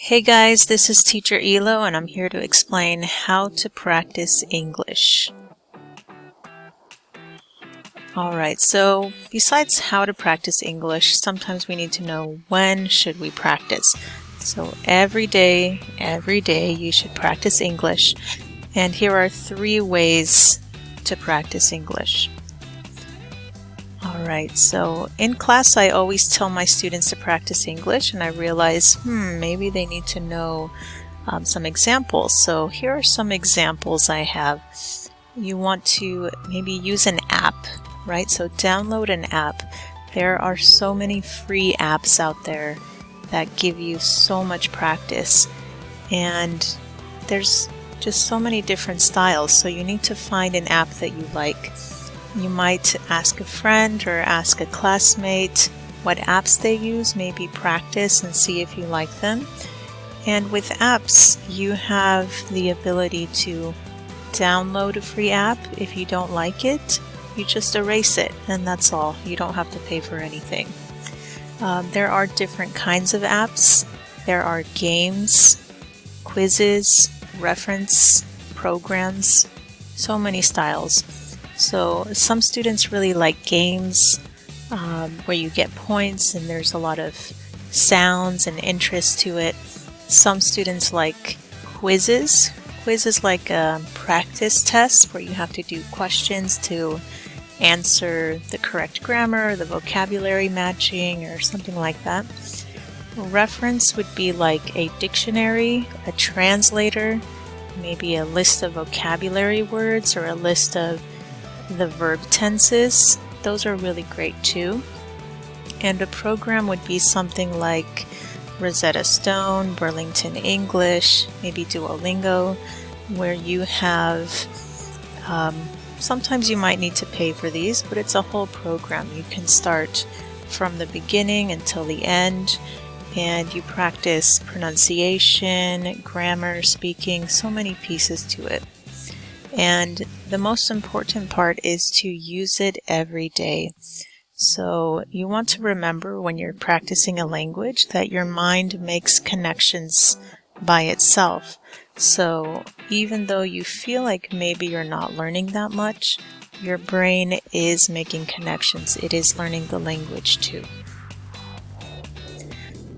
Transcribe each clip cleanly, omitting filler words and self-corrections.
Hey guys, this is Teacher Elo and I'm here to explain how to practice English. Alright, so besides how to practice English, sometimes we need to know when should we practice. So every day you should practice English, and here are 3 ways to practice English. Alright, so in class I always tell my students to practice English, and I realize, maybe they need to know some examples. So here are some examples I have. You want to maybe use an app, right? So download an app. There are so many free apps out there that give you so much practice, and there's just so many different styles, so you need to find an app that you like. You might ask a friend or ask a classmate what apps they use, maybe practice and see if you like them. And with apps, you have the ability to download a free app. If you don't like it, you just erase it, and that's all. You don't have to pay for anything. There are different kinds of apps. There are games, quizzes, reference programs, so many styles. So some students really like games where you get points and there's a lot of sounds and interest to it. Some students like quizzes. Quizzes like a practice test where you have to do questions to answer the correct grammar, the vocabulary matching, or something like that. Reference would be like a dictionary, a translator, maybe a list of vocabulary words or a list of the verb tenses. Those are really great too. And a program would be something like Rosetta Stone, Burlington English, maybe Duolingo, where you have, sometimes you might need to pay for these, but it's a whole program. You can start from the beginning until the end, and you practice pronunciation, grammar, speaking, so many pieces to it. And the most important part is to use it every day. So you want to remember when you're practicing a language that your mind makes connections by itself. So even though you feel like maybe you're not learning that much, your brain is making connections. It is learning the language too.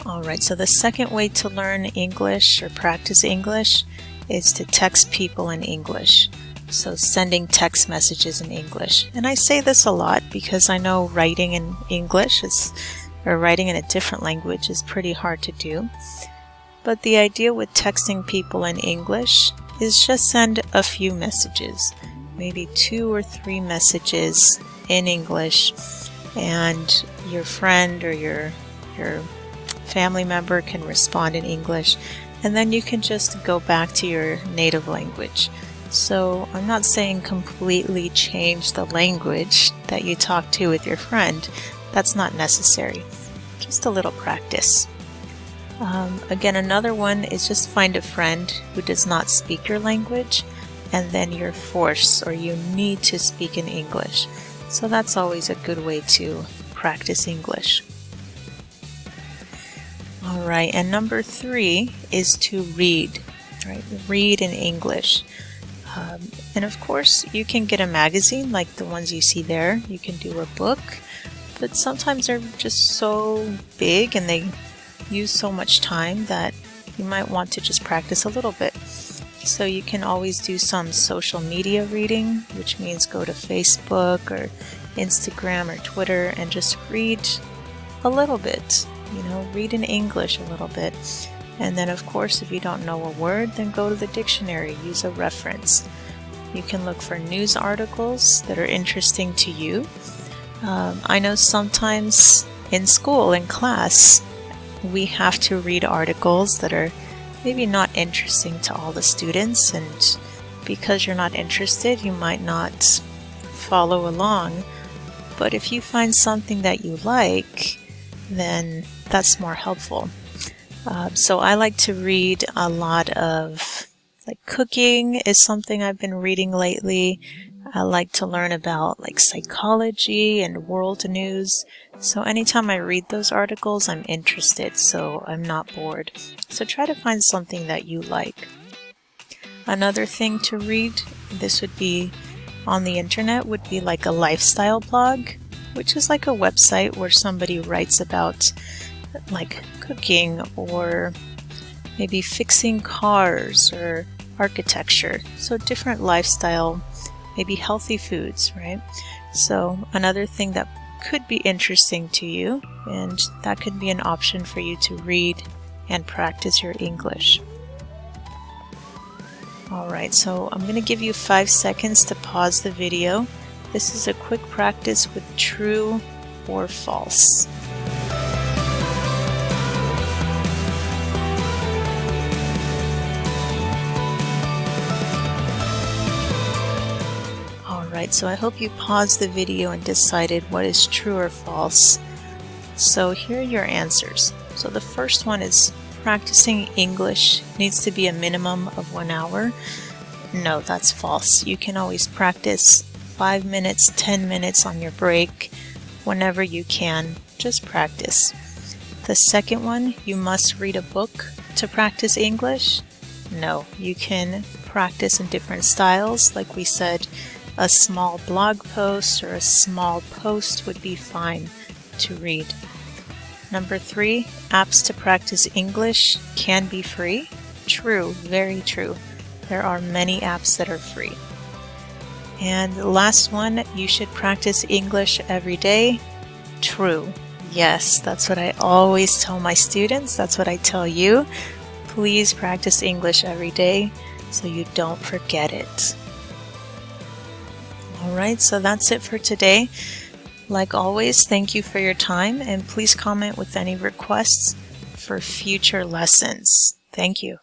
Alright, so the second way to learn English or practice English is to text people in English. So sending text messages in English. And I say this a lot because I know writing in English or writing in a different language is pretty hard to do. But the idea with texting people in English is just send a few messages, maybe 2 or 3 messages in English, and your friend or your family member can respond in English, and then you can just go back to your native language. So I'm not saying completely change the language that you talk to with your friend. That's not necessary. Just a little practice. Again, another one is just find a friend who does not speak your language, and then you're forced or you need to speak in English. So that's always a good way to practice English. Alright, and number 3 is to read. Right? Read in English. And of course, you can get a magazine like the ones you see there. You can do a book, but sometimes they're just so big and they use so much time that you might want to just practice a little bit. So you can always do some social media reading, which means go to Facebook or Instagram or Twitter and just read a little bit. Read in English a little bit. And then of course, if you don't know a word, then go to the dictionary, use a reference. You can look for news articles that are interesting to you. I know sometimes in school, in class, we have to read articles that are maybe not interesting to all the students, and because you're not interested, you might not follow along. But if you find something that you like, then that's more helpful. So I like to read a lot of, like, cooking is something I've been reading lately. I like to learn about like psychology and world news. So anytime I read those articles, I'm interested, so I'm not bored. So try to find something that you like. Another thing to read, this would be on the internet, would be like a lifestyle blog, which is like a website where somebody writes about like cooking or maybe fixing cars or architecture. So different lifestyle, maybe healthy foods, right? So another thing that could be interesting to you, and that could be an option for you to read and practice your English. Alright, so I'm going to give you 5 seconds to pause the video. This is a quick practice with true or false. Alright, so I hope you paused the video and decided what is true or false. So here are your answers. So the first one is practicing English needs to be a minimum of 1 hour. No, that's false. You can always practice 5 minutes, 10 minutes on your break, whenever you can. Just practice. The second one, you must read a book to practice English. No, you can practice in different styles. Like we said, a small blog post or a small post would be fine to read. Number 3, apps to practice English can be free. True, very true. There are many apps that are free. And the last one, you should practice English every day. True. Yes, that's what I always tell my students. That's what I tell you. Please practice English every day so you don't forget it. Alright, so that's it for today. Like always, thank you for your time, and please comment with any requests for future lessons. Thank you.